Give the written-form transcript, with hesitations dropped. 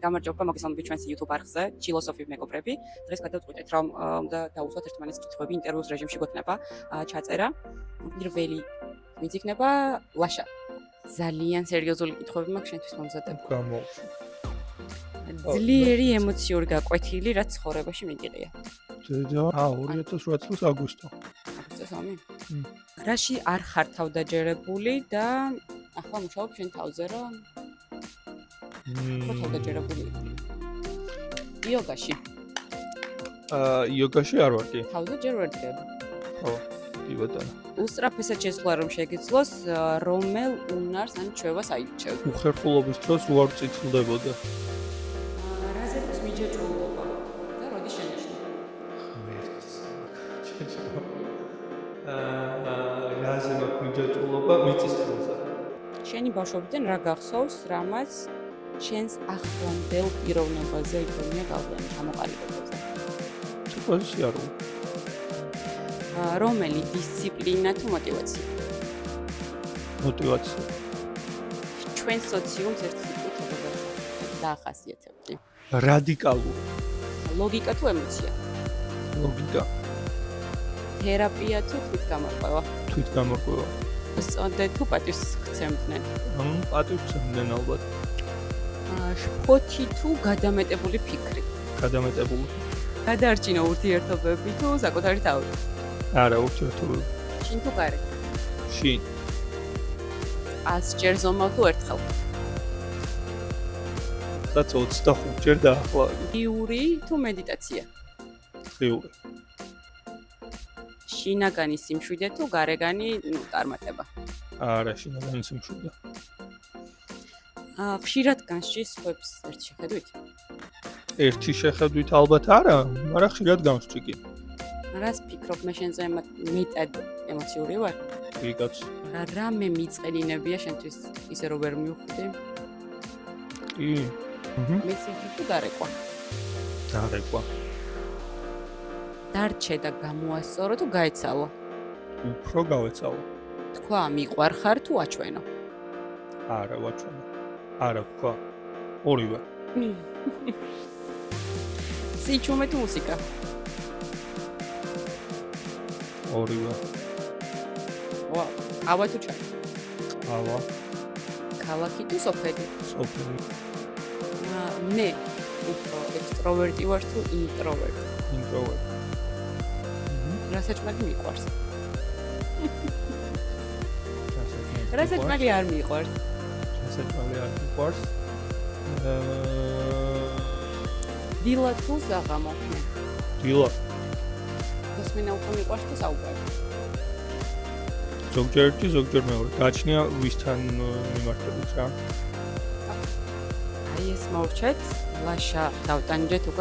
გამარჯობა, მოგესალმებით ჩვენს YouTube არხზე, ჩილოსოფი მეგობრები. დღეს გადავწყვიტეთ, რომ უნდა დავუშვათ ერთმანეთის კითხვები ინტერვიუს რეჟიმში გვექნება ჩაწერა. პირველი ვინც იქნება ლაშა. ძალიან სერიოზული კითხვები მაქვს შენთვის მომზადებული. გამოვში. ძლიერი ემოციური გაკვეთილი, რაც ცხოვრებაში მიგიღია. 2008 წლის აგვისტო. აგვისტოს 3? რაში არ ხარ თავდაჯერებული და ახლა მუშაობ შენ თავზე რა? თავდაჯერებული. იოგაში. იოგაში არ ვარ კი. თავზე ჯერ ვერ დგები. ხო, კი ბატონო. უსწრაფესად შესვლა რომ შეგეძლოს, რომელ უნარს ან ჩვევას აირჩევ? უხერხულობის დროს უარ წიწლდებოდა. რაზე აქვს მიჯაჭვულობა და როდის შენიშნა? რაზე მაქვს მიჯაჭვულობა მიწის ხელზე. შენი ბავშვობიდან რა გახსოვს, რამაც შენს ახლანდელ პიროვნებაზე იქონია გავლენა ჩამოყალიბებაზე? სიყვარული სიარული. რომელი დისციპლინა თუ მოტივაცია? მოტივაცია. ჩვენ სოციუმს ერთ სიტყვით როგორ დაახასიათებდი? რადიკალური. ლოგიკა თუ ემოცია? ლოგიკა. თერაპია თუ თვითგამორკვევა? თვითგამორკვევა. სწორედ თუ პატივს გცემდნენ? პატივს გცემდნენ ალბათ. შფოთი თუ გადამეტებული ფიქრი? გადამეტებული. გადაარჩინო ურთიერთობები თუ საკუთარი თავი? არა, ურთიერთობები. შინ თუ გარე? შინ. 100 ჯერ ზომავ თუ ერთხელ? რაც 25 ჯერ დაახლა. იური თუ მედიტაცია? ღიური. შინაგანი სიმშვიდე თუ გარეგანი წარმატება? არა, შინაგანი სიმშვიდე. ხშირად განსჯის სხვებს ერთ შეხედვით? ერთი შეხედვით ალბათ არა, მაგრამ ხშირად გამსჭი კი. რას ფიქრობ, მე შენზე მეტად ემოციური ვარ? კი, კაც. რამე მიწყენინებია შენთვის ისე რომ ვერ მივხვდი? კი. მესიჯი თუ გარეკვა? გარეკვა. დარჩე და გამოასწორო თუ გაეცალო? უფრო გავეცალო. თქვა მიყვარხარ თუ აჩვენო? არა, ვაჩვენო. არა, თქვა. ორივე. სიჩუმე თუ მუსიკა? ორივე. ვა, ავა თუ ჩაი? ავა. ქალაქი თუ სოფელი? სოფელი. მე უფრო ექსტროვერტი ვარ თუ ინტროვერტი? ინტროვერტი. რასაც მიყვარს? რასაც არ მიყვარს? რასაც არ მიყვარს? დილა თუ საღამო? დილა. გასმენა უფრო მიყვარს თუ საუბარი? ზოგჯერ მეორე. გაჩნია ვისთან მიმართებით რა. აი ეს მოვჩეთ, ლაშა დავტანჯეთ უკვე